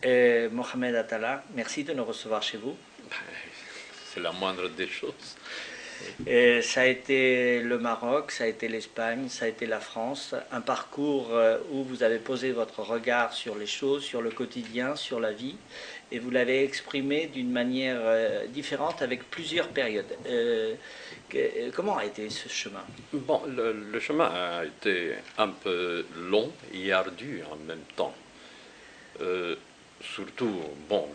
Mohamed Attala, merci de nous recevoir chez vous. C'est la moindre des choses. Ça a été le Maroc, ça a été l'Espagne, ça a été la France, un parcours où vous avez posé votre regard sur les choses, sur le quotidien, sur la vie, et vous l'avez exprimé d'une manière différente avec plusieurs périodes. Comment a été ce chemin? Bon, le chemin a été un peu long et ardu en même temps. Euh, Surtout, bon,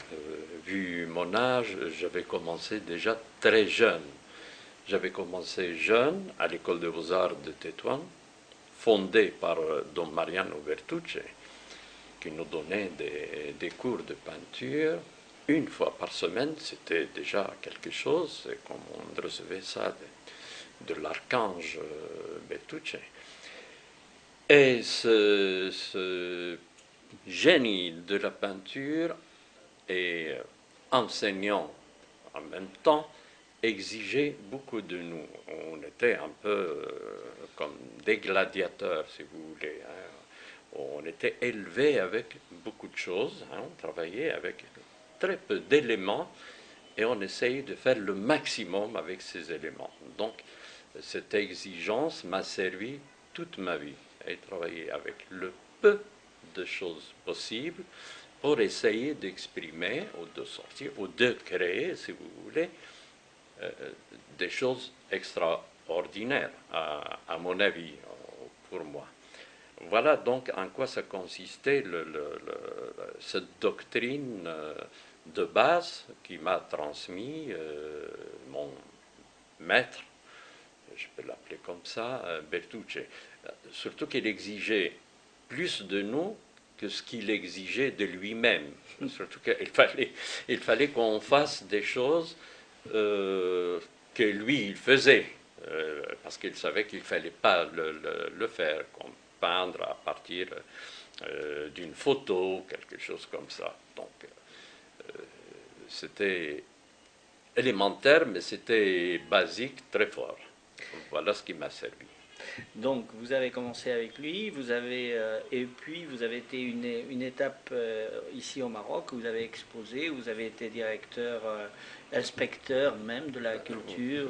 vu mon âge, j'avais commencé déjà très jeune. J'avais commencé jeune à l'école de beaux-arts de Tétouan, fondée par Don Mariano Bertucci, qui nous donnait des cours de peinture une fois par semaine. C'était déjà quelque chose, c'est comme on recevait ça de l'archange Bertucci. Et ce génie de la peinture et enseignant en même temps exigeait beaucoup de nous. On était un peu comme des gladiateurs, si vous voulez. On était élevés avec beaucoup de choses. On travaillait avec très peu d'éléments et on essayait de faire le maximum avec ces éléments. Donc, cette exigence m'a servi toute ma vie et travailler avec le peu de choses possibles pour essayer d'exprimer ou de sortir ou de créer, si vous voulez, des choses extraordinaires, à mon avis, pour moi. Voilà donc en quoi ça consistait cette doctrine de base qui m'a transmis mon maître, je peux l'appeler comme ça, Bertucci. Surtout qu'il exigeait plus de nous que ce qu'il exigeait de lui-même. Surtout qu'il fallait qu'on fasse des choses que lui, il faisait, parce qu'il savait qu'il ne fallait pas le faire, comme peindre à partir d'une photo, quelque chose comme ça. Donc, c'était élémentaire, mais c'était basique, très fort. Voilà ce qui m'a servi. Donc vous avez commencé avec lui, et puis vous avez été une étape ici au Maroc, vous avez exposé, vous avez été directeur, inspecteur même de la culture,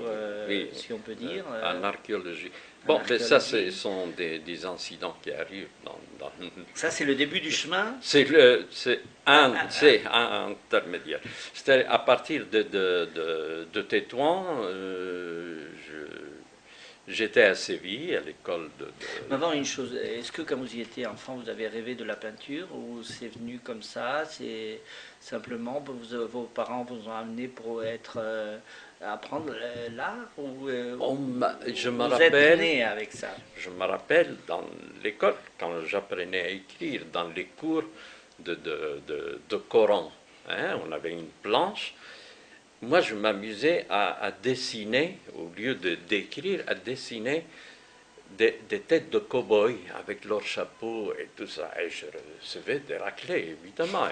Oui, si on peut dire, en archéologie. en Bon, mais ça, ce archéologie. sont des incidents qui arrivent Ça, c'est le début du chemin. C'est Ah, un, ah, ah. c'est un intermédiaire. C'était à partir de Tétouan, j'étais à Séville, à l'école Mais avant, une chose, est-ce que quand vous y étiez enfant, vous avez rêvé de la peinture ou c'est venu comme ça? C'est simplement vos parents vous ont amené pour apprendre l'art ou je me vous êtes rappelle, né avec ça? je me rappelle dans l'école, quand j'apprenais à écrire, dans les cours de Coran, hein, on avait une planche. Moi, je m'amusais à dessiner, au lieu d'écrire, à dessiner des têtes de cow-boys avec leurs chapeaux et tout ça. Et je recevais des raclées, évidemment.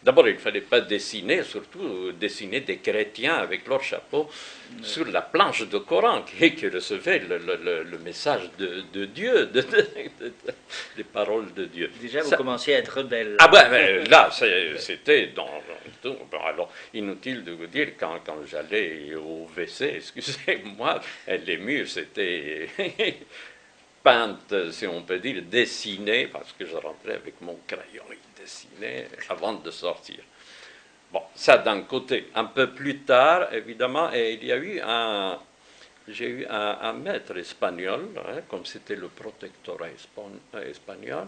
D'abord, il ne fallait pas dessiner, surtout dessiner des chrétiens avec leurs chapeaux sur la planche de Coran qui recevait le message de Dieu, les paroles de Dieu. Déjà, vous Ça, commenciez à être rebelle. ah ben là, c'était tout. Bon, alors, inutile de vous dire, quand j'allais au WC, excusez-moi, les murs c'était peintes, si on peut dire, dessinées, parce que je rentrais avec mon crayon et dessinais avant de sortir. Bon, ça d'un côté. Un peu plus tard, évidemment, et j'ai eu un maître espagnol, hein, comme c'était le protectorat espagnol,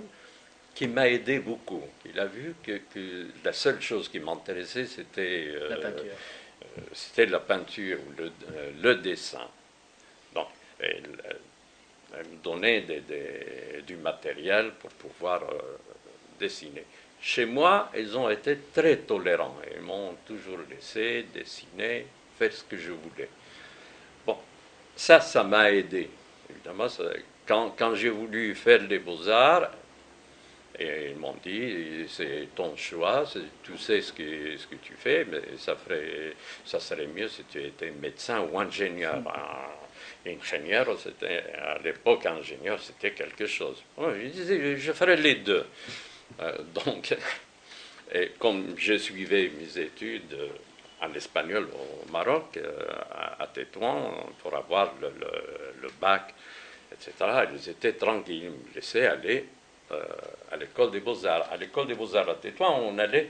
qui m'a aidé beaucoup. Il a vu que la seule chose qui m'intéressait, La peinture. c'était la peinture, le dessin. Donc, elle me donnait du matériel pour pouvoir dessiner. Chez moi, ils ont été très tolérants. Ils m'ont toujours laissé dessiner, faire ce que je voulais. Bon, ça m'a aidé. Évidemment, quand j'ai voulu faire les beaux-arts, et ils m'ont dit, c'est ton choix, tu sais ce que tu fais, mais ça serait mieux si tu étais médecin ou ingénieur. Ingénieur, à l'époque, ingénieur, c'était quelque chose. Je disais, je ferais les deux. Donc, Et comme je suivais mes études en espagnol au Maroc, à Tétouan, pour avoir le bac, etc., ils étaient tranquilles, ils me laissaient aller à l'école des Beaux-Arts. À l'école des Beaux-Arts à Tétouan, on n'allait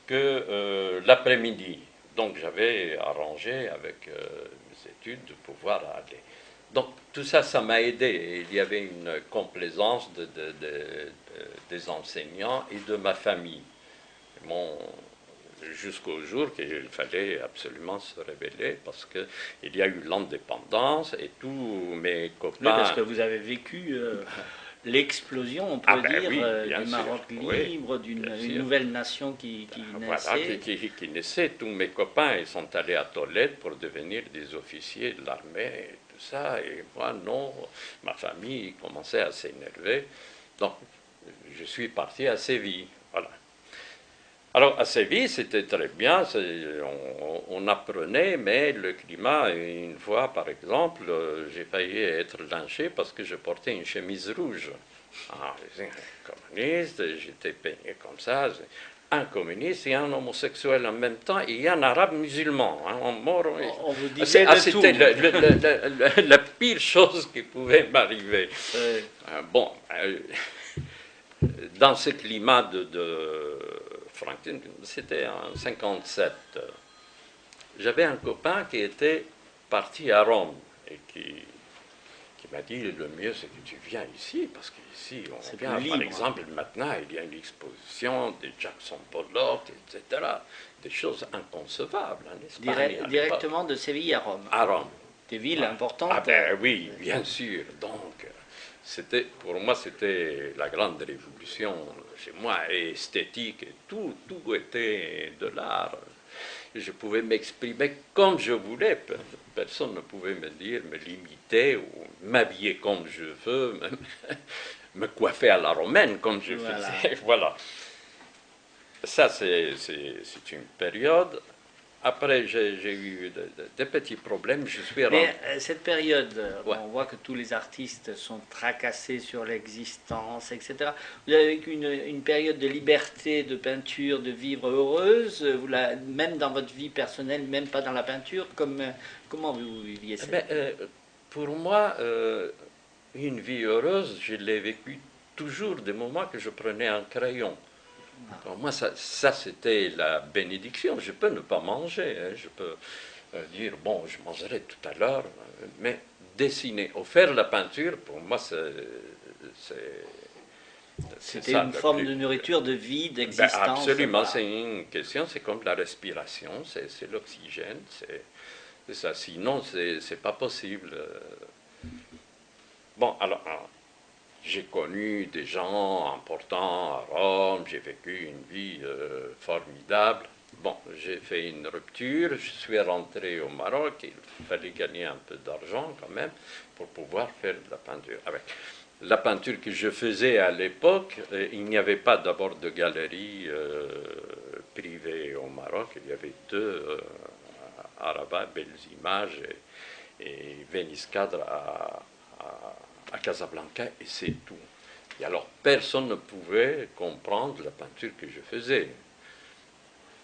que l'après-midi. Donc j'avais arrangé avec mes études de pouvoir aller. Donc tout ça, ça m'a aidé. Il y avait une complaisance des enseignants et de ma famille. Mon, Jusqu'au jour qu'il fallait absolument se révéler parce qu'il y a eu l'indépendance et tous mes Oui, parce copains. que vous avez vécu l'explosion, on Ah peut ben dire, oui, du bien sûr, Maroc oui, libre, d'une bien une sûr. nouvelle nation qui Voilà, naissait. qui naissait. Tous mes copains ils sont allés à Tolède pour devenir des officiers de l'armée et tout ça. Et moi, non. Ma famille commençait à s'énerver. Donc, je suis parti à Séville. Voilà. Alors, à Séville, c'était très bien. On apprenait, mais le climat, une fois, par exemple, j'ai failli être lynché parce que je portais une chemise rouge. Ah, j'étais un communiste, j'étais peigné comme ça. Un communiste et un homosexuel en même temps, et un arabe musulman. Hein, On vous disait de tout. C'était la pire chose qui pouvait m'arriver. Bon, dans ce climat de Franklin, c'était en 57. J'avais un copain qui était parti à Rome et qui m'a dit le mieux c'est que tu viens ici parce qu'ici on C'est vient plus par libre. exemple maintenant il y a une exposition de Jackson Pollock etc. Des choses inconcevables en Espagne à l'époque. Directement de Séville à Rome. À Rome. Des villes Ouais. Ah importantes. ben oui, bien sûr. Donc c'était pour moi c'était la grande révolution chez moi, et esthétique et tout était de l'art. Je pouvais m'exprimer comme je voulais. Personne ne pouvait me dire, me limiter ou m'habiller comme je veux, me coiffer à la romaine comme je Voilà. faisais. Voilà. Ça, c'est une période. Après, j'ai eu des petits problèmes. Je suis rentré. Mais cette période, Ouais. on voit que tous les artistes sont tracassés sur l'existence, etc. Vous avez vécu une période de liberté, de peinture, de vivre heureuse, même dans votre vie personnelle, même pas dans la peinture, comment vous viviez Eh ça? ben, pour moi, une vie heureuse, je l'ai vécue toujours des moments que je prenais un crayon. Pour moi, ça c'était la bénédiction. Je peux ne pas manger, hein, je peux dire, bon, je mangerai tout à l'heure, mais dessiner ou faire la peinture, pour moi, c'est C'était ça une le forme plus. de nourriture, de vie, Ben, d'existence. absolument, Voilà. c'est une question, c'est comme la respiration, c'est l'oxygène, c'est ça. Sinon, c'est pas possible. Bon, alors, j'ai connu des gens importants à Rome, j'ai vécu une vie formidable. Bon, j'ai fait une rupture, je suis rentré au Maroc, il fallait gagner un peu d'argent quand même pour pouvoir faire de la peinture. Avec la peinture que je faisais à l'époque, il n'y avait pas d'abord de galerie privée au Maroc, il y avait deux à Rabat, Belles Images et Venice Cadre à Casablanca, et c'est tout. Et alors personne ne pouvait comprendre la peinture que je faisais.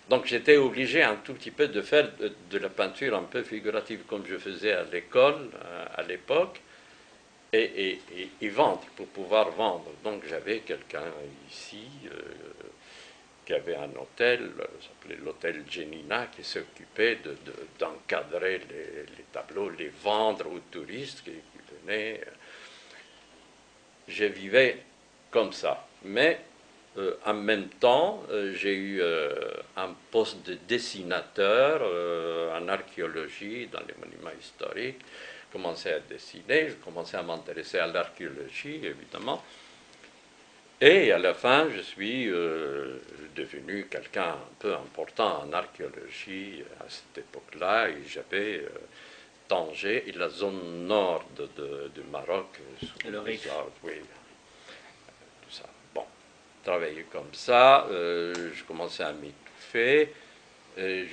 Donc j'étais obligé un tout petit peu de faire de la peinture un peu figurative comme je faisais à l'école à l'époque et vendre pour pouvoir vendre. Donc j'avais quelqu'un ici qui avait un hôtel, s'appelait l'hôtel Genina, qui s'occupait d'encadrer les tableaux, les vendre aux touristes qui venaient. Je vivais comme ça. Mais en même temps, j'ai eu un poste de dessinateur en archéologie dans les monuments historiques. Je commençais à dessiner, je commençais à m'intéresser à l'archéologie, évidemment. Et à la fin, je suis devenu quelqu'un un peu important en archéologie à cette époque-là, et j'avais Tanger et la zone nord du Maroc, sous Le les Rif. arbres, oui, tout ça. Bon, travailler comme ça, je commençais à m'étouffer. Et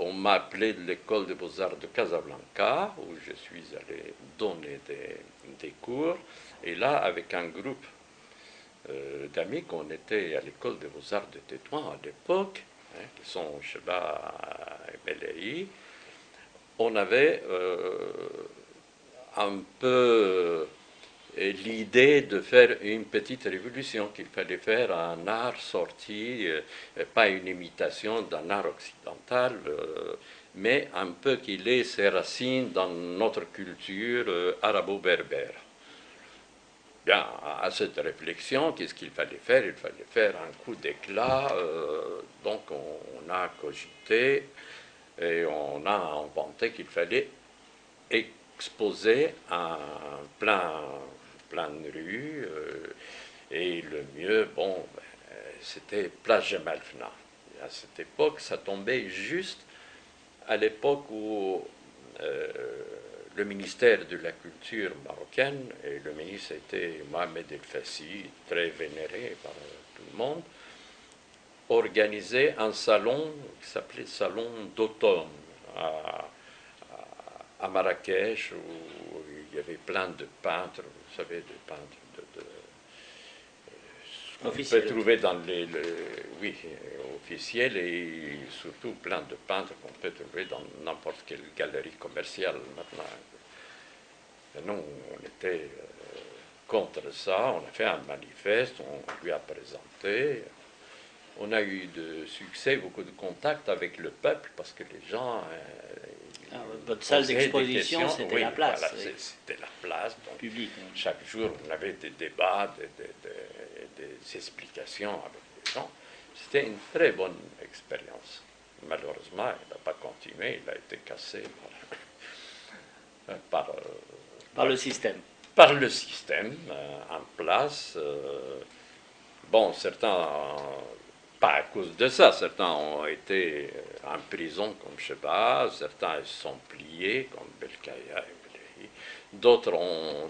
on m'a appelé de l'école des beaux-arts de Casablanca, où je suis allé donner des cours. Et là, avec un groupe d'amis qu'on était à l'école des beaux-arts de Tétouan à l'époque, hein, qui sont Sheba et Belei. On avait un peu l'idée de faire une petite révolution, qu'il fallait faire un art sorti, pas une imitation d'un art occidental, mais un peu qu'il ait ses racines dans notre culture arabo-berbère. Bien, à cette réflexion, qu'est-ce qu'il fallait faire? Il fallait faire un coup d'éclat, donc on a cogité et on a inventé qu'il fallait exposer un plein de rue, et le mieux, bon, c'était Place Jemal Fna. À cette époque, ça tombait juste à l'époque où le ministère de la Culture marocaine, et le ministre était Mohamed El Fassi, très vénéré par tout le monde, organisait un salon qui s'appelait Salon d'automne à Marrakech, où il y avait plein de peintres, vous savez, des peintres qu'on peut trouver dans oui, officiels, et surtout plein de peintres qu'on peut trouver dans n'importe quelle galerie commerciale maintenant. Et nous, on était contre ça, on a fait un manifeste, on lui a présenté. On a eu de succès, beaucoup de contacts avec le peuple, parce que les gens... votre salle d'exposition, c'était la place. Voilà, c'était la place. Donc public. chaque jour, on avait des débats, des explications avec les gens. C'était une très bonne expérience. Malheureusement, il n'a pas continué, il a été cassé par le système. Par le système en place. Bon, certains... Pas à cause de ça, certains ont été en prison comme Sheba, certains se sont pliés comme Belkaya et Belhi, d'autres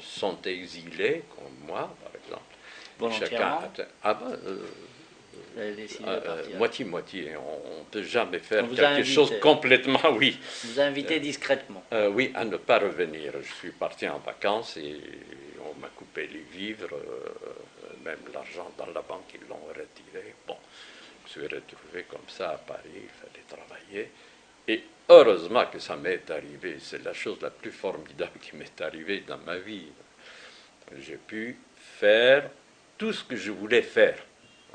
sont exilés comme moi, par exemple. Volontairement? Vous avez décidé de partir. Moitié-moitié, on ne peut jamais faire quelque chose complètement, oui. On vous a invité discrètement? Oui, à ne pas revenir. Je suis parti en vacances et on m'a coupé les vivres, même l'argent dans la banque, ils l'ont retiré. Bon. Je me suis retrouvé comme ça à Paris, il fallait travailler. Et heureusement que ça m'est arrivé, c'est la chose la plus formidable qui m'est arrivée dans ma vie. J'ai pu faire tout ce que je voulais faire.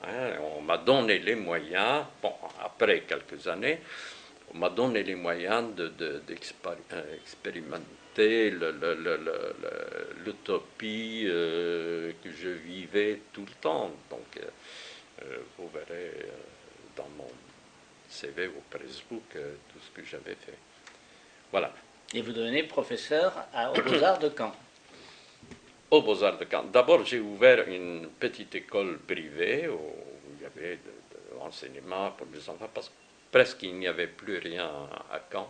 Hein, on m'a donné les moyens, bon, après quelques années, on m'a donné les moyens d'expérimenter l'utopie que je vivais tout le temps. Donc, vous verrez dans mon CV au Facebook tout ce que j'avais fait. Voilà. Et vous devenez professeur aux Beaux-Arts de Caen? Aux Beaux-Arts de Caen. D'abord, j'ai ouvert une petite école privée où il y avait de l'enseignement pour les enfants, parce que presque il n'y avait plus rien à Caen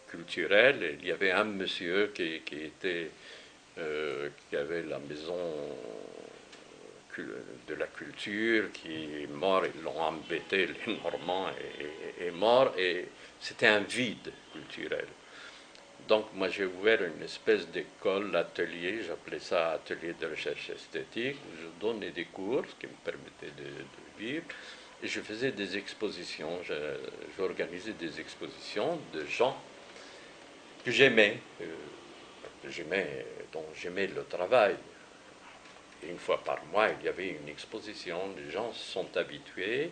culturel. Et il y avait un monsieur qui avait la maison de la culture, qui est mort, ils l'ont embêté, les Normands, est mort, et c'était un vide culturel. Donc moi j'ai ouvert une espèce d'école, atelier, j'appelais ça atelier de recherche esthétique, où je donnais des cours, ce qui me permettait de vivre, et je faisais des expositions, j'organisais des expositions de gens que j'aimais, dont j'aimais le travail. Une fois par mois, il y avait une exposition, les gens se sont habitués.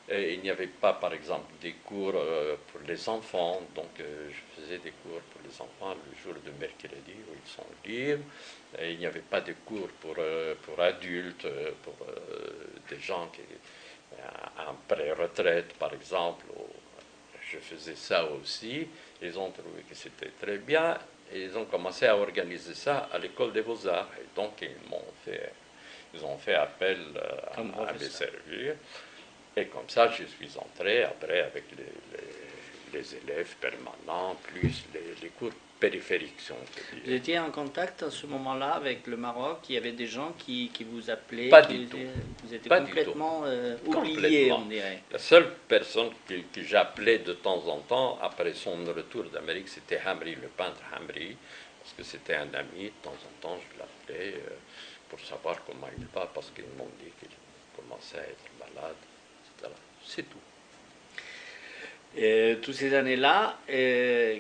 Et il n'y avait pas, par exemple, des cours pour les enfants, donc je faisais des cours pour les enfants le jour de mercredi où ils sont libres. Et il n'y avait pas de cours pour adultes, pour des gens qui en pré-retraite, par exemple. Je faisais ça aussi. Ils ont trouvé que c'était très bien. Et ils ont commencé à organiser ça à l'école des Beaux-Arts. Et donc, ils ont fait appel à me servir. Et comme ça, je suis entré après avec les élèves permanents, plus les cours périphériques. Vous étiez en contact à ce moment-là avec le Maroc? Il y avait des gens qui vous appelaient? Pas du tout. Vous étiez complètement oublié, on dirait. La seule personne que j'appelais de temps en temps, après son retour d'Amérique, c'était Hamri, le peintre Hamri. parce que c'était un ami, de temps en temps je l'appelais pour savoir comment il va, parce qu'ils m'ont dit qu'il commençait à être malade, etc. C'est tout. Et toutes ces années-là,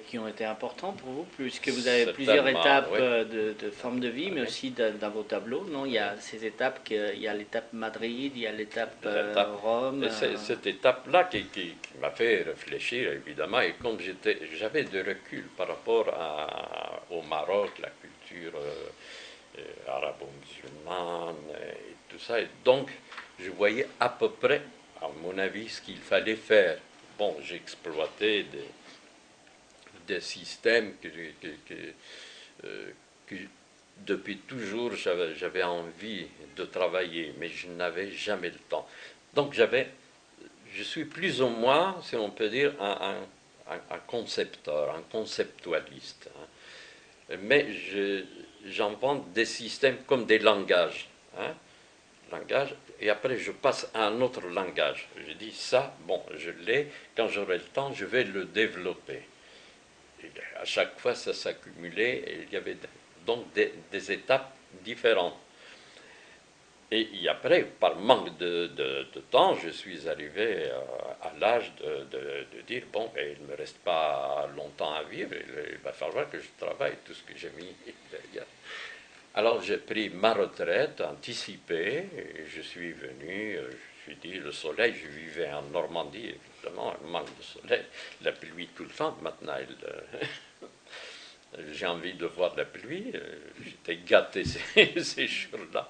qui ont été importantes pour vous, puisque vous avez plusieurs Certainement, étapes oui. de forme de vie, mais Oui. aussi dans vos tableaux, non? Il y a ces étapes, il y a l'étape Madrid, il y a l'étape L'étape- Rome. et c'est cette étape-là qui m'a fait réfléchir, évidemment, et comme j'avais de recul par rapport au Maroc, la culture arabo-musulmane et tout ça, et donc je voyais à peu près, à mon avis, ce qu'il fallait faire. Bon, j'exploitais des systèmes euh, que depuis toujours j'avais envie de travailler, mais je n'avais jamais le temps. Donc je suis plus ou moins, si on peut dire, un concepteur, un conceptualiste. Hein. Mais j'invente des systèmes comme des langages. Hein. Langage, et après je passe à un autre langage. Je dis ça, bon, je l'ai, quand j'aurai le temps, je vais le développer. Et à chaque fois, ça s'accumulait, et il y avait donc des étapes différentes. Et après, par manque de temps, je suis arrivé à l'âge de dire, bon, ben, il ne me reste pas longtemps à vivre, il va falloir que je travaille tout ce que j'ai mis derrière. Alors j'ai pris ma retraite anticipée, et je suis venu, je me suis dit, le soleil, je vivais en Normandie, évidemment, un manque de soleil, la pluie tout le temps, maintenant j'ai envie de voir la pluie, j'étais gâté ces jours-là.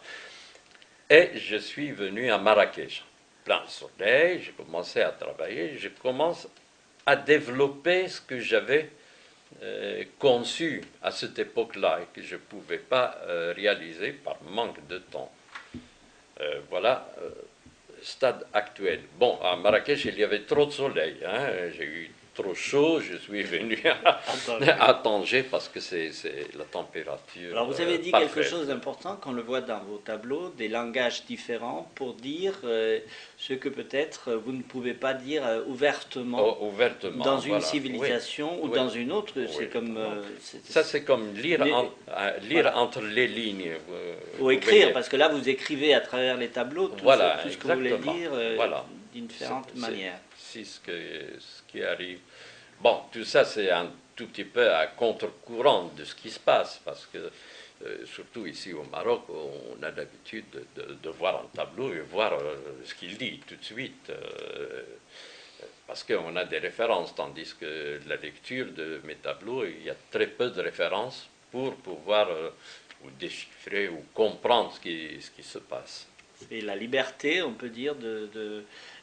Et je suis venu à Marrakech, plein soleil, j'ai commencé à travailler, je commence à développer ce que j'avais conçu à cette époque-là et que je ne pouvais pas réaliser par manque de temps. Voilà, stade actuel. Bon, à Marrakech, il y avait trop de soleil. Hein, j'ai eu trop chaud, je suis venu à Tanger parce que c'est la température Alors vous avez dit quelque parfaite. chose d'important qu'on le voit dans vos tableaux, des langages différents pour dire ce que peut-être vous ne pouvez pas dire ouvertement dans Ouvertement, une voilà. Oui, civilisation ou oui, dans une autre. oui. C'est comme Ça, c'est comme lire voilà. entre les lignes. Ou Vous écrire, voyez. parce que là vous écrivez à travers les tableaux Voilà, tout ce que vous voulez exactement. dire Voilà. d'une différente manière. C'est ce qui arrive. Bon, tout ça, c'est un tout petit peu à contre-courant de ce qui se passe, parce que, surtout ici au Maroc, on a l'habitude de voir un tableau et voir ce qu'il dit tout de suite, parce qu'on a des références, tandis que la lecture de mes tableaux, il y a très peu de références pour pouvoir ou déchiffrer ou comprendre ce qui se passe. C'est la liberté, on peut dire,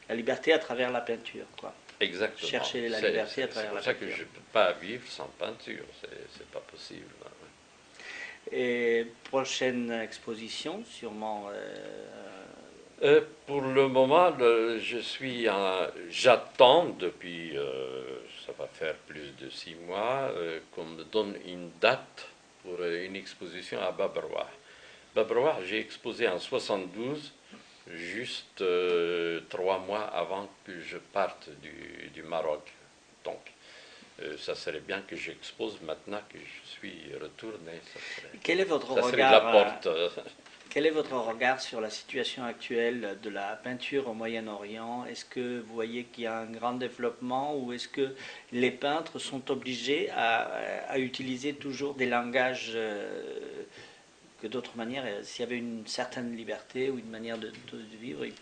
la liberté à travers la peinture, quoi. Exactement. Chercher la liberté à C'est travers pour la ça que peinture. je ne peux pas vivre sans peinture, c'est pas possible. Et prochaine exposition, sûrement. Pour le moment, j'attends depuis, ça va faire plus de 6 mois, qu'on me donne une date pour une exposition à Babroua. Babroua, j'ai exposé en 72, juste 3 mois avant que je parte du Maroc. Donc, ça serait bien que j'expose maintenant que je suis retourné. Quel est votre Ça serait la regard porte. Quel est votre regard sur la situation actuelle de la peinture au Moyen-Orient? Est-ce que vous voyez qu'il y a un grand développement ou est-ce que les peintres sont obligés à utiliser toujours des langages que d'autres manières, s'il y avait une certaine liberté ou une manière de vivre, ils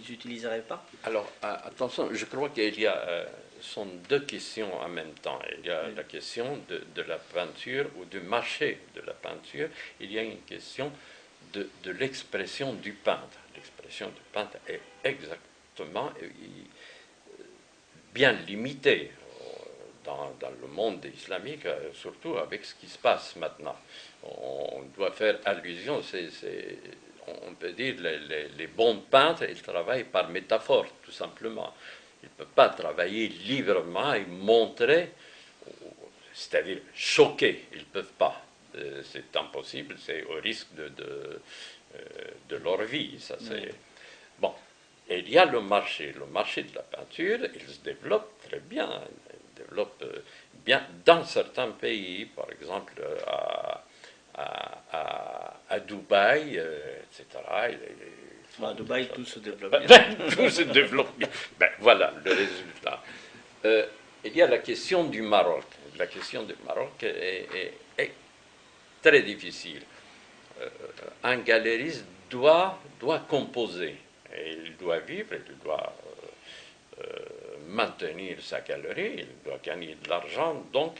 n'utiliseraient pas? Alors, attention, je crois qu'il y a sont deux questions en même temps. Il y a la question de la peinture ou du marché de la peinture. Il y a une question de l'expression du peintre. L'expression du peintre est exactement bien limitée dans le monde islamique, surtout avec ce qui se passe maintenant. On doit faire allusion, on peut dire les bons peintres, ils travaillent par métaphore, tout simplement. Ils ne peuvent pas travailler librement et montrer, c'est-à-dire choquer, ils ne peuvent pas. C'est impossible, c'est au risque de leur vie. Ça, c'est... Bon, et il y a le marché de la peinture, il se développe très bien. développe bien dans certains pays, par exemple à Dubaï, etc. À Dubaï, tout se développe bien. Tout se développe bien. Ben, voilà le résultat. Il y a la question du Maroc. La question du Maroc est très difficile. Un galériste doit composer. Et il doit vivre, il doit maintenir sa galerie, il doit gagner de l'argent. Donc,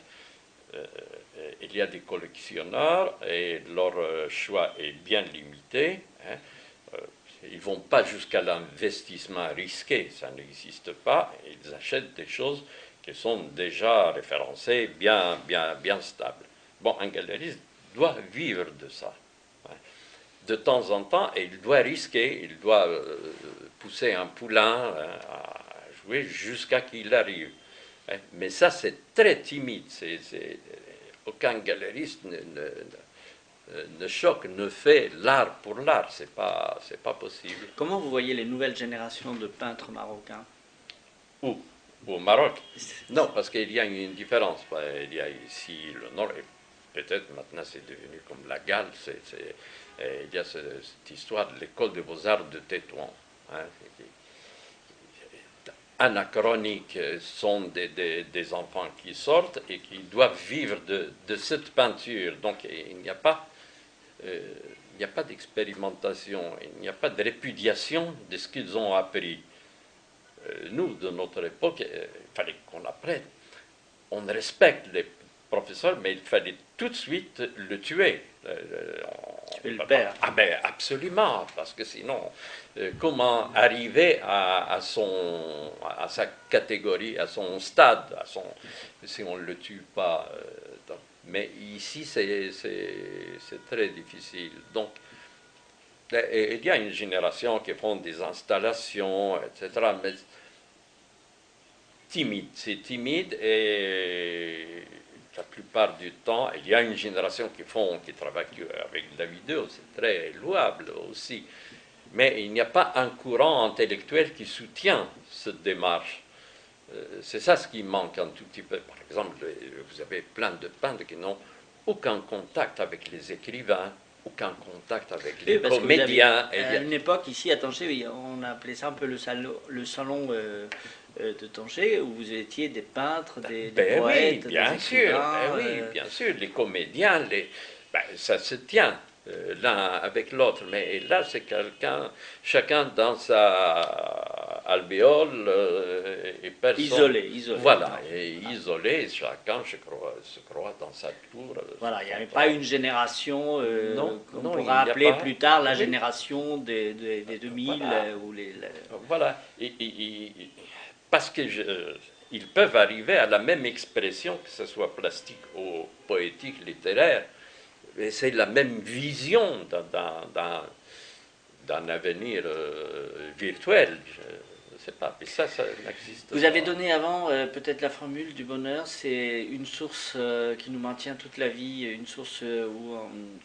il y a des collectionneurs et leur choix est bien limité. Hein. Ils ne vont pas jusqu'à l'investissement risqué, ça n'existe pas. Ils achètent des choses qui sont déjà référencées, bien stables. Bon, un galeriste doit vivre de ça. De temps en temps, et il doit risquer, il doit pousser un poulain à jouer jusqu'à qu'il arrive. Mais ça, c'est très timide. Aucun galeriste ne choque, ne fait l'art pour l'art. C'est pas possible. Comment vous voyez les nouvelles générations de peintres marocains? Où? Au Maroc? Non, parce qu'il y a une différence. Il y a ici le nord, et peut-être maintenant c'est devenu comme la Galles. Il y a cette histoire de l'école des beaux-arts de Tétouan. Hein, anachroniques sont des enfants qui sortent et qui doivent vivre de cette peinture. Donc il n'y a pas d'expérimentation, il n'y a pas de répudiation de ce qu'ils ont appris. Nous, de notre époque, il fallait qu'on apprenne. On respecte les professeurs, mais il fallait tout de suite le tuer. Tuer le père. Ah ben absolument, parce que sinon, comment arriver à sa catégorie, à son stade, si on ne le tue pas. Mais ici, c'est très difficile. Donc, il y a une génération qui font des installations, etc. Mais timide, c'est timide et la plupart du temps, il y a une génération qui travaille avec la vidéo, c'est très louable aussi. Mais il n'y a pas un courant intellectuel qui soutient cette démarche. C'est ça ce qui manque un tout petit peu. Par exemple, vous avez plein de peintres qui n'ont aucun contact avec les écrivains, aucun contact avec les comédiens. À une époque, ici à Tanger, on appelait ça un peu le salon de Tanger, où vous étiez des peintres, des poètes, oui, bien des sûr, écrivains. oui, bien sûr, les comédiens, ça se tient l'un avec l'autre, mais là c'est chacun dans sa alvéole et personne. Isolé. Voilà, et isolé, chacun se croit dans sa tour. Voilà, il n'y avait pas une génération qu'on pourra appeler plus tard la génération des 2000 voilà. ou les. Voilà, parce que ils peuvent arriver à la même expression, que ce soit plastique ou poétique, littéraire. Et c'est la même vision d'un avenir virtuel. Je ne sais pas, mais ça n'existe pas. Vous avez donné avant peut-être la formule du bonheur, c'est une source qui nous maintient toute la vie, une source où,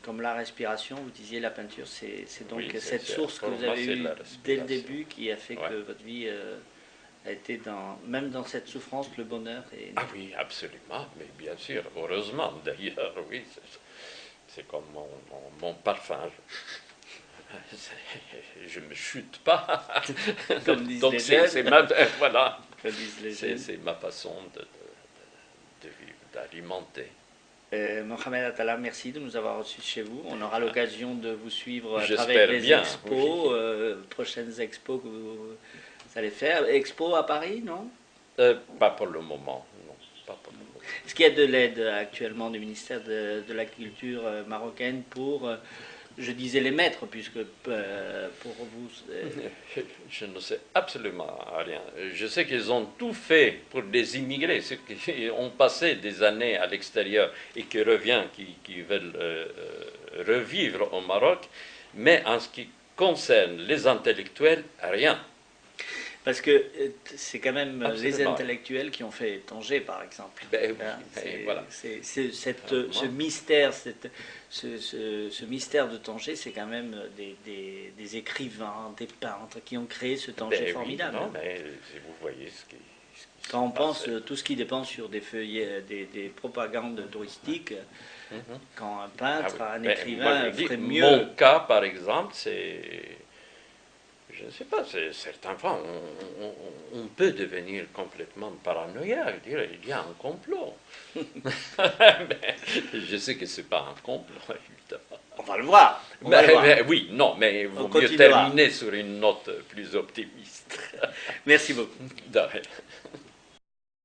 comme la respiration, vous disiez la peinture, c'est donc cette source que vous avez eue dès le début qui a fait que votre vie a été même dans cette souffrance, le bonheur. Ah oui, absolument, mais bien sûr, heureusement d'ailleurs, oui. C'est comme mon parfum. Je ne me chute pas. Comme disent donc les jeunes. Voilà. C'est ma façon de vivre, d'alimenter. Mohamed Atala, merci de nous avoir reçus chez vous. On aura l'occasion de vous suivre à J'espère travers les bien, expos, prochaines expos que vous allez faire. Expo à Paris, non? Pas pour le moment. Non, pas pour le moment. Est-ce qu'il y a de l'aide actuellement du ministère de la Culture marocaine pour, je disais les maîtres, puisque pour vous... Je ne sais absolument rien. Je sais qu'ils ont tout fait pour les immigrés, ceux qui ont passé des années à l'extérieur et qui reviennent, qui veulent revivre au Maroc, mais en ce qui concerne les intellectuels, rien. Parce que c'est quand même Absolument. les intellectuels qui ont fait Tanger, par exemple. Voilà. Ce mystère, ce mystère de Tanger, c'est quand même des écrivains, des peintres qui ont créé ce Tanger formidable. Oui, non, mais vous voyez Quand on pense passé. tout ce qui dépense sur des feuillets, des propagandes touristiques, Mhm. quand un Ah peintre, oui. un Mais moi, écrivain je dis, ferait mon mieux. cas, par exemple, c'est, je ne sais pas, certaines fois, on peut devenir complètement paranoïaque, dire il y a un complot. Mais je sais que c'est pas un complot, évidemment. On va le voir, on va le voir. Oui, non, mais il On vaut mieux continuera. terminer sur une note plus optimiste. Merci beaucoup. De rien.